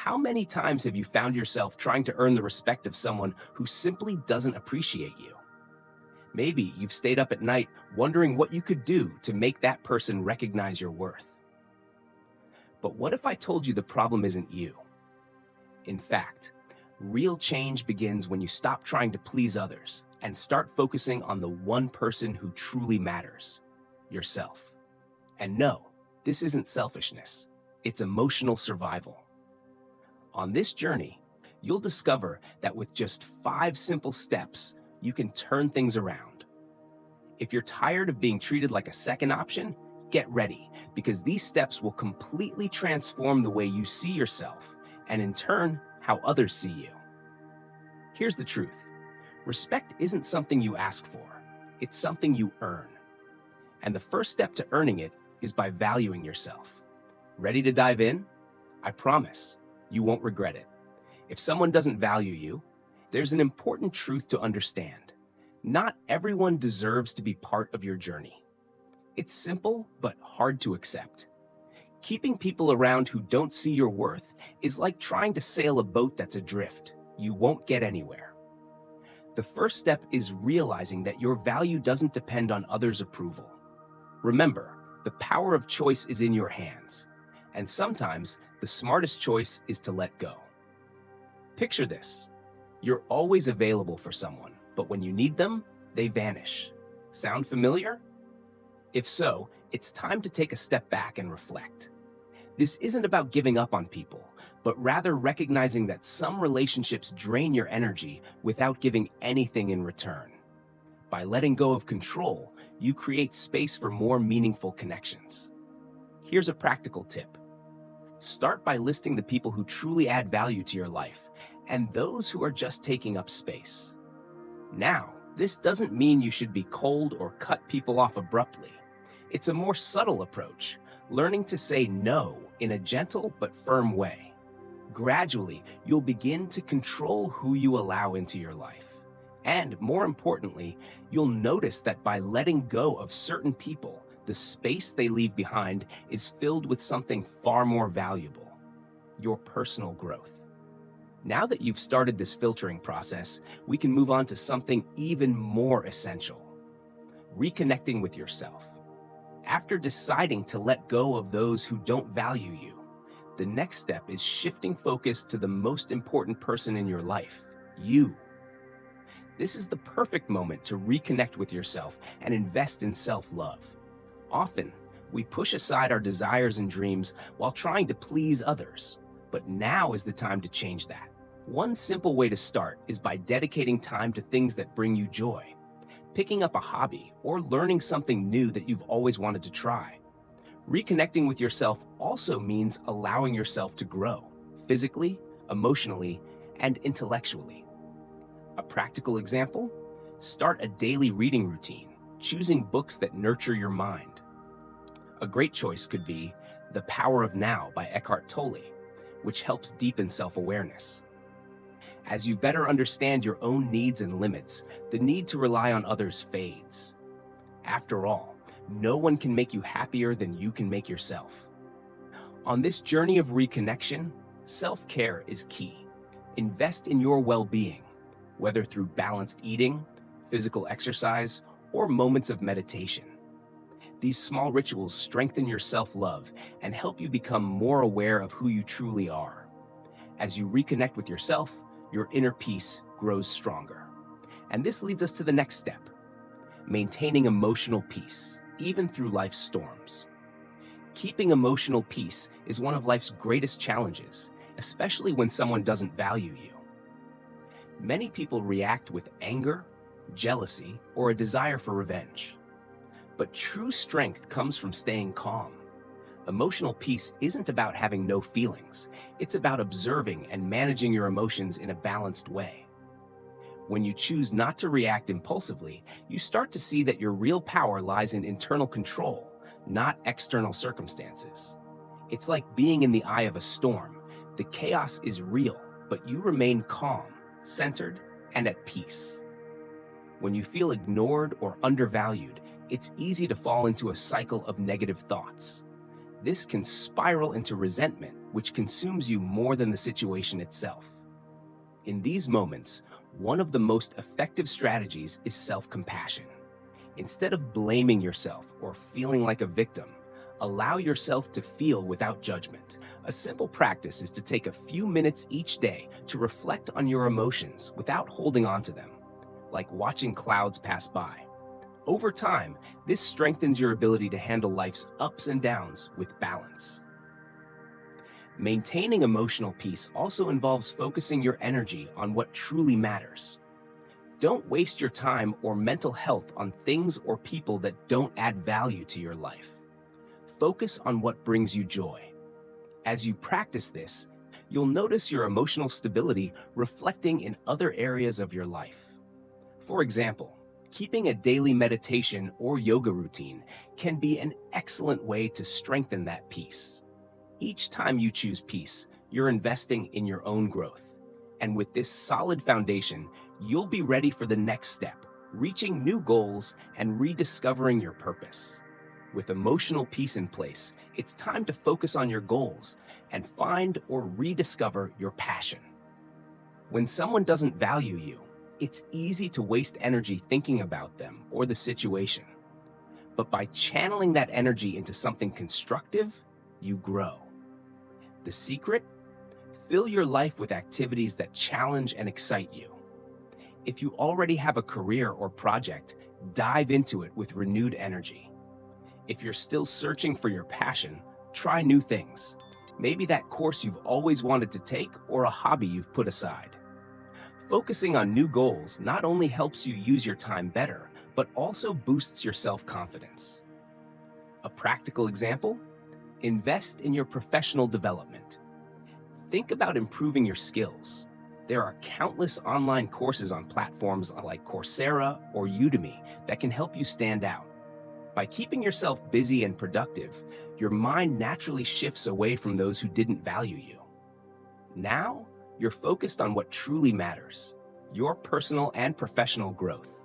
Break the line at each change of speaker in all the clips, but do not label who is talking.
How many times have you found yourself trying to earn the respect of someone who simply doesn't appreciate you? Maybe you've stayed up at night wondering what you could do to make that person recognize your worth. But what if I told you the problem isn't you? In fact, real change begins when you stop trying to please others and start focusing on the one person who truly matters, yourself. And no, this isn't selfishness, it's emotional survival. On this journey, you'll discover that with just 5 simple steps, you can turn things around. If you're tired of being treated like a second option, get ready, because these steps will completely transform the way you see yourself and, in turn, how others see you. Here's the truth. Respect isn't something you ask for. It's something you earn. And the first step to earning it is by valuing yourself. Ready to dive in? I promise, you won't regret it. If someone doesn't value you, there's an important truth to understand. Not everyone deserves to be part of your journey. It's simple, but hard to accept. Keeping people around who don't see your worth is like trying to sail a boat that's adrift. You won't get anywhere. The first step is realizing that your value doesn't depend on others' approval. Remember, the power of choice is in your hands, and sometimes the smartest choice is to let go. Picture this. You're always available for someone, but when you need them, they vanish. Sound familiar? If so, it's time to take a step back and reflect. This isn't about giving up on people, but rather recognizing that some relationships drain your energy without giving anything in return. By letting go of control, you create space for more meaningful connections. Here's a practical tip. Start by listing the people who truly add value to your life and those who are just taking up space. Now, this doesn't mean you should be cold or cut people off abruptly. It's a more subtle approach, learning to say no in a gentle but firm way. Gradually, you'll begin to control who you allow into your life. And more importantly, you'll notice that by letting go of certain people, the space they leave behind is filled with something far more valuable: your personal growth. Now that you've started this filtering process, we can move on to something even more essential: reconnecting with yourself. After deciding to let go of those who don't value you, the next step is shifting focus to the most important person in your life, you. This is the perfect moment to reconnect with yourself and invest in self-love. Often, we push aside our desires and dreams while trying to please others, but now is the time to change that. One simple way to start is by dedicating time to things that bring you joy, picking up a hobby, or learning something new that you've always wanted to try. Reconnecting with yourself also means allowing yourself to grow, physically, emotionally, and intellectually. A practical example? Start a daily reading routine, choosing books that nurture your mind. A great choice could be The Power of Now by Eckhart Tolle, which helps deepen self-awareness. As you better understand your own needs and limits, the need to rely on others fades. After all, no one can make you happier than you can make yourself. On this journey of reconnection, self-care is key. Invest in your well-being, whether through balanced eating, physical exercise, or moments of meditation. These small rituals strengthen your self-love and help you become more aware of who you truly are. As you reconnect with yourself, your inner peace grows stronger. And this leads us to the next step: maintaining emotional peace, even through life's storms. Keeping emotional peace is one of life's greatest challenges, especially when someone doesn't value you. Many people react with anger, jealousy, or a desire for revenge. But true strength comes from staying calm. Emotional peace isn't about having no feelings. It's about observing and managing your emotions in a balanced way. When you choose not to react impulsively, you start to see that your real power lies in internal control, not external circumstances. It's like being in the eye of a storm. The chaos is real, but you remain calm, centered, and at peace. When you feel ignored or undervalued, it's easy to fall into a cycle of negative thoughts. This can spiral into resentment, which consumes you more than the situation itself. In these moments, one of the most effective strategies is self-compassion. Instead of blaming yourself or feeling like a victim, allow yourself to feel without judgment. A simple practice is to take a few minutes each day to reflect on your emotions without holding on to them, like watching clouds pass by. Over time, this strengthens your ability to handle life's ups and downs with balance. Maintaining emotional peace also involves focusing your energy on what truly matters. Don't waste your time or mental health on things or people that don't add value to your life. Focus on what brings you joy. As you practice this, you'll notice your emotional stability reflecting in other areas of your life. For example, keeping a daily meditation or yoga routine can be an excellent way to strengthen that peace. Each time you choose peace, you're investing in your own growth. And with this solid foundation, you'll be ready for the next step, reaching new goals and rediscovering your purpose. With emotional peace in place, it's time to focus on your goals and find or rediscover your passion. When someone doesn't value you, it's easy to waste energy thinking about them or the situation. But by channeling that energy into something constructive, you grow. The secret? Fill your life with activities that challenge and excite you. If you already have a career or project, dive into it with renewed energy. If you're still searching for your passion, try new things. Maybe that course you've always wanted to take or a hobby you've put aside. Focusing on new goals not only helps you use your time better, but also boosts your self-confidence. A practical example? Invest in your professional development. Think about improving your skills. There are countless online courses on platforms like Coursera or Udemy that can help you stand out. By keeping yourself busy and productive, your mind naturally shifts away from those who didn't value you. Now, you're focused on what truly matters, your personal and professional growth.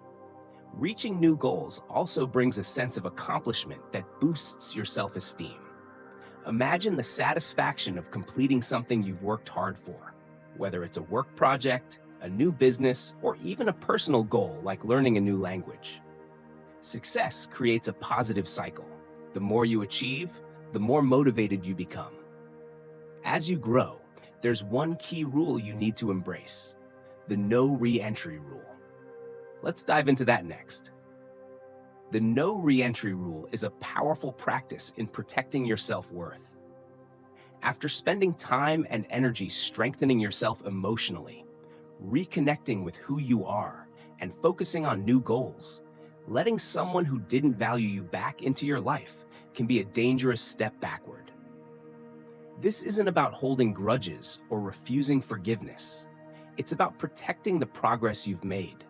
Reaching new goals also brings a sense of accomplishment that boosts your self-esteem. Imagine the satisfaction of completing something you've worked hard for, whether it's a work project, a new business, or even a personal goal like learning a new language. Success creates a positive cycle. The more you achieve, the more motivated you become. As you grow, there's one key rule you need to embrace: the no re-entry rule. Let's dive into that next. The no re-entry rule is a powerful practice in protecting your self-worth. After spending time and energy strengthening yourself emotionally, reconnecting with who you are, and focusing on new goals, letting someone who didn't value you back into your life can be a dangerous step backward. This isn't about holding grudges or refusing forgiveness. It's about protecting the progress you've made.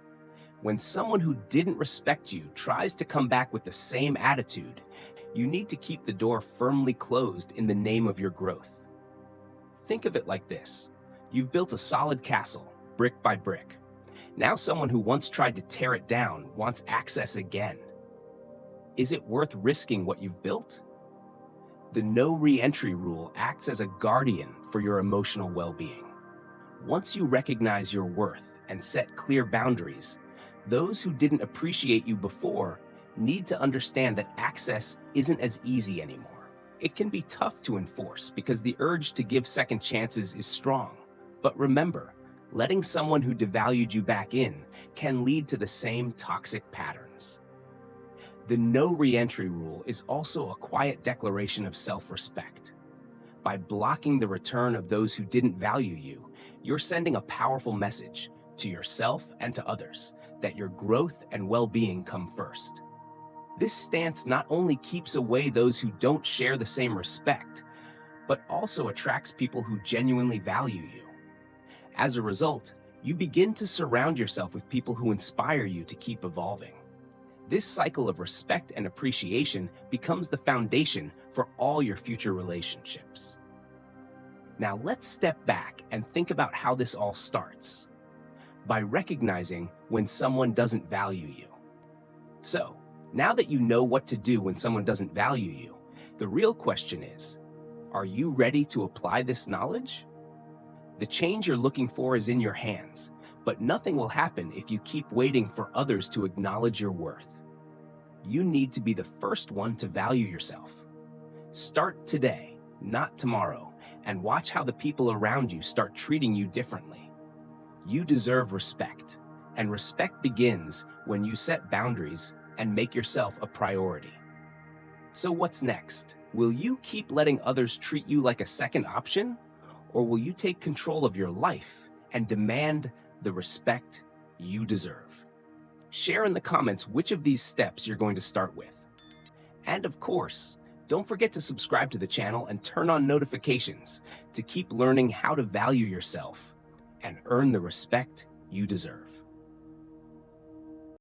When someone who didn't respect you tries to come back with the same attitude, you need to keep the door firmly closed in the name of your growth. Think of it like this. You've built a solid castle, brick by brick. Now someone who once tried to tear it down wants access again. Is it worth risking what you've built? The no re-entry rule acts as a guardian for your emotional well-being. Once you recognize your worth and set clear boundaries, those who didn't appreciate you before need to understand that access isn't as easy anymore. It can be tough to enforce because the urge to give second chances is strong. But remember, letting someone who devalued you back in can lead to the same toxic patterns. The no re-entry rule is also a quiet declaration of self-respect. By blocking the return of those who didn't value you, you're sending a powerful message to yourself and to others that your growth and well-being come first. This stance not only keeps away those who don't share the same respect, but also attracts people who genuinely value you. As a result, you begin to surround yourself with people who inspire you to keep evolving. This cycle of respect and appreciation becomes the foundation for all your future relationships. Now let's step back and think about how this all starts. By recognizing when someone doesn't value you. Now that you know what to do when someone doesn't value you, the real question is, Are you ready to apply this knowledge? The change you're looking for is in your hands, but nothing will happen if you keep waiting for others to acknowledge your worth. You need to be the first one to value yourself. Start today, not tomorrow, and watch how the people around you start treating you differently. You deserve respect, and respect begins when you set boundaries and make yourself a priority. So what's next? Will you keep letting others treat you like a second option? Or will you take control of your life and demand the respect you deserve? Share in the comments which of these steps you're going to start with. And of course, don't forget to subscribe to the channel and turn on notifications to keep learning how to value yourself and earn the respect you deserve.